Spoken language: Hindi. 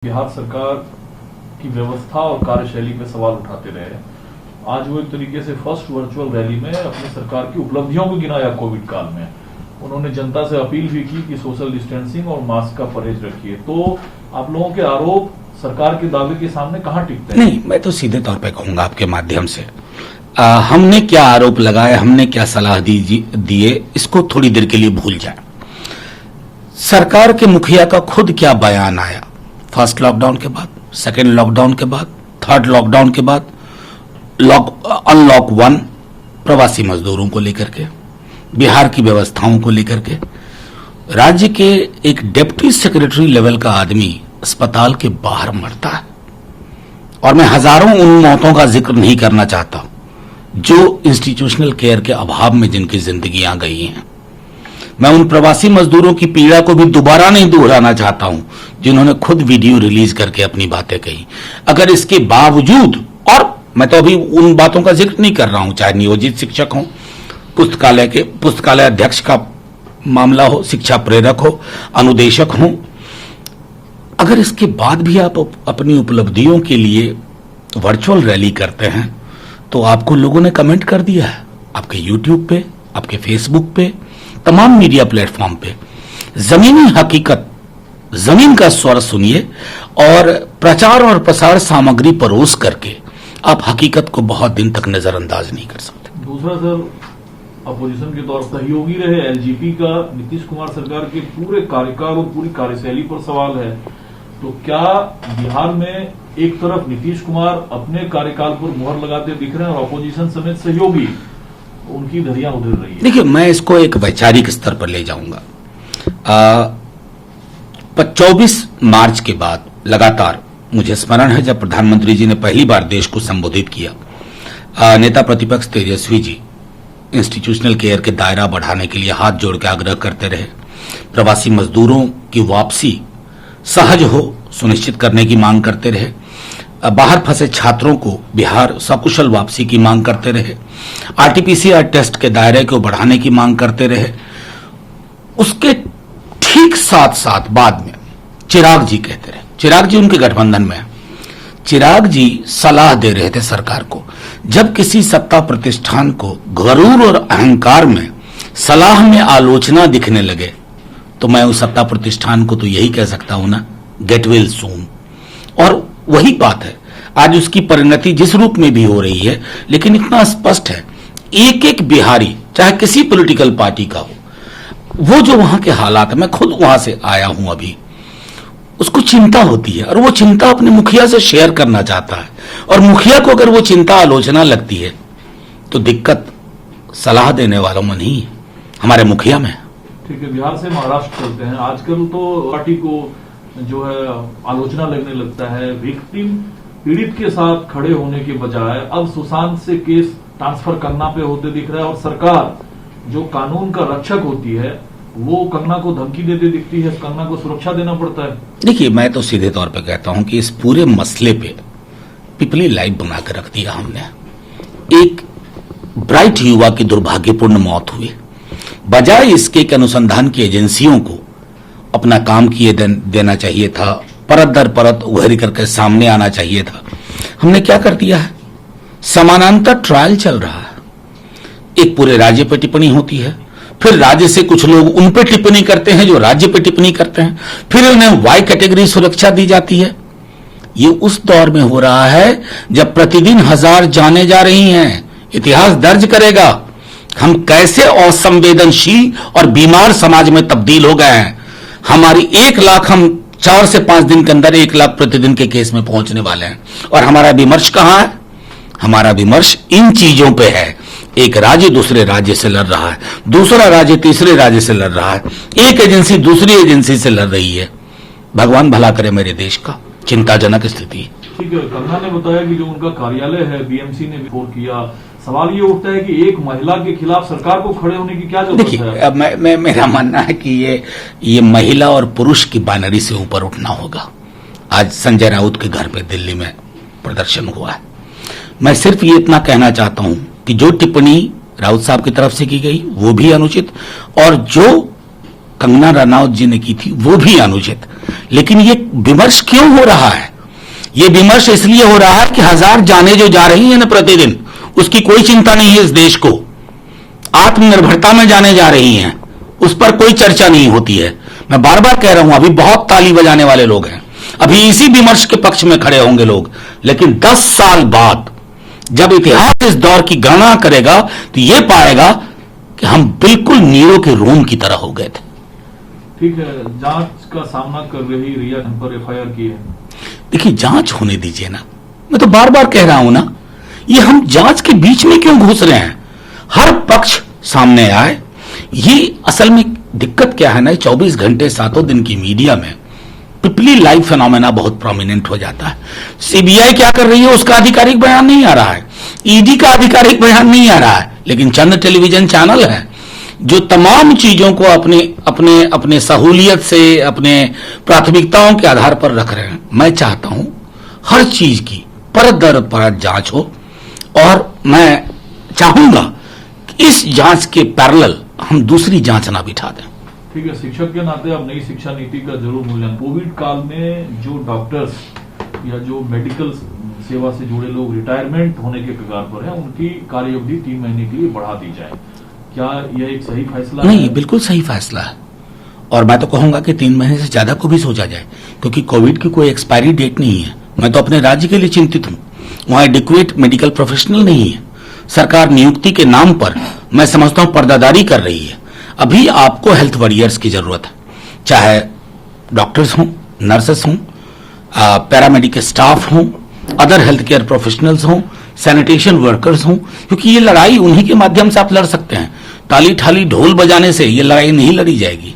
बिहार सरकार की व्यवस्था और कार्यशैली पे सवाल उठाते रहे। आज वो एक तरीके से फर्स्ट वर्चुअल रैली में अपनी सरकार की उपलब्धियों को गिनाया कोविड काल में। उन्होंने जनता से अपील भी की कि सोशल डिस्टेंसिंग और मास्क का परहेज रखिए। तो आप लोगों के आरोप सरकार के दावे के सामने कहां टिकते हैं? नहीं, मैं तो सीधे तौर पे कहूंगा आपके माध्यम से हमने क्या आरोप लगाए, हमने क्या सलाह दिए, इसको थोड़ी देर के लिए भूल जाए। सरकार के मुखिया का खुद क्या बयान आया फर्स्ट लॉकडाउन के बाद, सेकेंड लॉकडाउन के बाद, थर्ड लॉकडाउन के बाद, अनलॉक 1 प्रवासी मजदूरों को लेकर के, बिहार की व्यवस्थाओं को लेकर के। राज्य के एक डिप्टी सेक्रेटरी लेवल का आदमी अस्पताल के बाहर मरता है, और मैं हजारों उन मौतों का जिक्र नहीं करना चाहता जो इंस्टीट्यूशनल केयर के अभाव में जिनकी जिंदगियां गई हैं। मैं उन प्रवासी मजदूरों की पीड़ा को भी दोबारा नहीं दोहराना चाहता हूं जिन्होंने खुद वीडियो रिलीज करके अपनी बातें कही। अगर इसके बावजूद, और मैं तो अभी उन बातों का जिक्र नहीं कर रहा हूं, चाहे नियोजित शिक्षक हो, पुस्तकालय अध्यक्ष का मामला हो, शिक्षा प्रेरक हो, अनुदेशक हो, अगर इसके बाद भी आप अपनी उपलब्धियों के लिए वर्चुअल रैली करते हैं तो आपको लोगों ने कमेंट कर दिया है, आपके यूट्यूब पे, आपके फेसबुक पे, तमाम मीडिया प्लेटफॉर्म पे। जमीनी हकीकत, जमीन का स्वर सुनिए और प्रचार और प्रसार सामग्री परोस करके आप हकीकत को बहुत दिन तक नजरअंदाज नहीं कर सकते। दूसरा सर, अपोजिशन के तौर सहयोगी रहे एलजीपी का नीतीश कुमार सरकार के पूरे कार्यकाल और पूरी कार्यशैली पर सवाल है। तो क्या बिहार में एक तरफ नीतीश कुमार अपने कार्यकाल पर मुहर लगाते दिख रहे हैं और अपोजिशन समेत सहयोगी उनकी धरियां उधर रही है? देखिए, मैं इसको एक वैचारिक स्तर पर ले जाऊंगा। 24 मार्च के बाद लगातार मुझे स्मरण है जब प्रधानमंत्री जी ने पहली बार देश को संबोधित किया, नेता प्रतिपक्ष तेजस्वी जी इंस्टीट्यूशनल केयर के दायरा बढ़ाने के लिए हाथ जोड़ के आग्रह करते रहे। प्रवासी मजदूरों की वापसी सहज हो सुनिश्चित करने की मांग करते रहे। बाहर फंसे छात्रों को बिहार सकुशल वापसी की मांग करते रहे। आरटीपीसीआर टेस्ट के दायरे को बढ़ाने की मांग करते रहे। उसके ठीक साथ साथ बाद में चिराग जी कहते रहे, चिराग जी उनके गठबंधन में, चिराग जी सलाह दे रहे थे सरकार को। जब किसी सत्ता प्रतिष्ठान को गरूर और अहंकार में सलाह में आलोचना दिखने लगे तो मैं उस सत्ता प्रतिष्ठान को तो यही कह सकता हूं ना, गेट वेल सून। और वही बात है, आज उसकी परिणति जिस रूप में भी हो रही है, लेकिन इतना स्पष्ट है, एक एक बिहारी चाहे किसी पॉलिटिकल पार्टी का हो, वो जो वहां के हालात है, मैं खुद वहां से आया हूं अभी, उसको चिंता होती है और वो चिंता अपने मुखिया से शेयर करना चाहता है। और मुखिया को अगर वो चिंता आलोचना लगती है तो दिक्कत सलाह देने वालों में नहीं, हमारे मुखिया में। ठीक है, बिहार से महाराष्ट्र चलते हैं। आजकल तो पार्टी को जो है आलोचना लगने लगता है, विक्टिम पीड़ित के साथ खड़े होने के बजाय अब सुशांत से केस ट्रांसफर करना पे होते दिख रहा है, और सरकार जो कानून का रक्षक होती है वो कंगना को धमकी देते दिखती है, कंगना को सुरक्षा देना पड़ता है। देखिए, मैं तो सीधे तौर पे कहता हूं कि इस पूरे मसले पे पिपली लाइव बनाकर रख दिया हमने। एक ब्राइट युवा की दुर्भाग्यपूर्ण मौत हुई, बजाय इसके कि अनुसंधान की एजेंसियों को अपना काम किए देना चाहिए था, परत दर परत उघारी करके सामने आना चाहिए था, हमने क्या कर दिया है, समानांतर ट्रायल चल रहा है। एक पूरे राज्य पर टिप्पणी होती है, फिर राज्य से कुछ लोग उन पर टिप्पणी करते हैं जो राज्य पर टिप्पणी करते हैं, फिर उन्हें वाई कैटेगरी सुरक्षा दी जाती है। ये उस दौर में हो रहा है जब प्रतिदिन 1000 जाने जा रही हैं। इतिहास दर्ज करेगा हम कैसे असंवेदनशील और बीमार समाज में तब्दील हो गए हैं। हमारी 1 लाख, हम 4 से 5 दिन के अंदर 1 लाख प्रतिदिन के केस में पहुंचने वाले हैं। और हमारा विमर्श कहां है? हमारा विमर्श इन चीजों पे है। एक राज्य दूसरे राज्य से लड़ रहा है, दूसरा राज्य तीसरे राज्य से लड़ रहा है, एक एजेंसी दूसरी एजेंसी से लड़ रही है। भगवान भला करे मेरे देश का, चिंताजनक स्थिति। ठीक है, कंगना ने बताया कि जो उनका कार्यालय है बीएमसी ने विस्फोट किया। सवाल ये उठता है कि एक महिला के खिलाफ सरकार को खड़े होने की क्या जरूरत है? देखिए, अब मेरा मानना है कि ये महिला और पुरुष की बाइनरी से ऊपर उठना होगा। आज संजय राउत के घर पे दिल्ली में प्रदर्शन हुआ है। मैं सिर्फ ये इतना कहना चाहता हूं कि जो टिप्पणी राउत साहब की तरफ से की गई वो भी अनुचित, और जो कंगना रनौत जी ने की थी वो भी अनुचित। लेकिन ये विमर्श क्यों हो रहा है? ये विमर्श इसलिए हो रहा है कि 1000 जाने जो जा रही हैं ना प्रतिदिन, उसकी कोई चिंता नहीं है इस देश को। आत्मनिर्भरता में जाने जा रही हैं, उस पर कोई चर्चा नहीं होती है। मैं बार बार कह रहा हूं, अभी बहुत ताली बजाने वाले लोग हैं, अभी इसी विमर्श के पक्ष में खड़े होंगे लोग, लेकिन 10 साल बाद जब इतिहास इस दौर की गणना करेगा तो यह पाएगा कि हम बिल्कुल नीरो के रोम की तरह हो गए थे। ठीक है, जांच का सामना कर रही रिया पर एफआईआर की है। देखिए, जांच होने दीजिए ना, मैं तो बार बार कह रहा हूं ना, ये हम जांच के बीच में क्यों घुस रहे हैं? हर पक्ष सामने आए। ये असल में दिक्कत क्या है ना, 24 घंटे 7 दिन की मीडिया में पिपली लाइव फिनोमेना बहुत प्रोमिनेंट हो जाता है। सीबीआई क्या कर रही है उसका आधिकारिक बयान नहीं आ रहा है, ईडी का आधिकारिक बयान नहीं आ रहा है, लेकिन चंद टेलीविजन चैनल है जो तमाम चीजों को अपने सहूलियत से, अपने प्राथमिकताओं के आधार पर रख रहे हैं। मैं चाहता हूं हर चीज की परत दर परत जांच हो, और मैं चाहूंगा कि इस जांच के पैरेलल हम दूसरी जांच ना बिठा दें। ठीक है, शिक्षक के नाते अब नई शिक्षा नीति का जरूर मूल्यांकन। कोविड काल में जो डॉक्टर्स या जो मेडिकल सेवा से जुड़े लोग रिटायरमेंट होने के कगार पर हैं, उनकी कार्य अवधि 3 महीने के लिए बढ़ा दी जाए, क्या यह एक सही फैसला नहीं, है? बिल्कुल सही फैसला है। और मैं तो कहूंगा कि 3 महीने से ज्यादा को भी सोचा जाए, क्योंकि कोविड की कोई एक्सपायरी डेट नहीं है। मैं तो अपने राज्य के लिए चिंतित हूं, वहां एडिक्वेट मेडिकल प्रोफेशनल नहीं है। सरकार नियुक्ति के नाम पर मैं समझता हूं पर्दादारी कर रही है। अभी आपको हेल्थ वॉरियर्स की जरूरत है, चाहे डॉक्टर्स हों, नर्सेस हों, पैरामेडिकल स्टाफ हों, अदर हेल्थ केयर प्रोफेशनल्स हों, सैनिटेशन वर्कर्स हों, क्योंकि ये लड़ाई उन्हीं के माध्यम से आप लड़ सकते हैं। ताली ठाली ढोल बजाने से ये लड़ाई नहीं लड़ी जाएगी।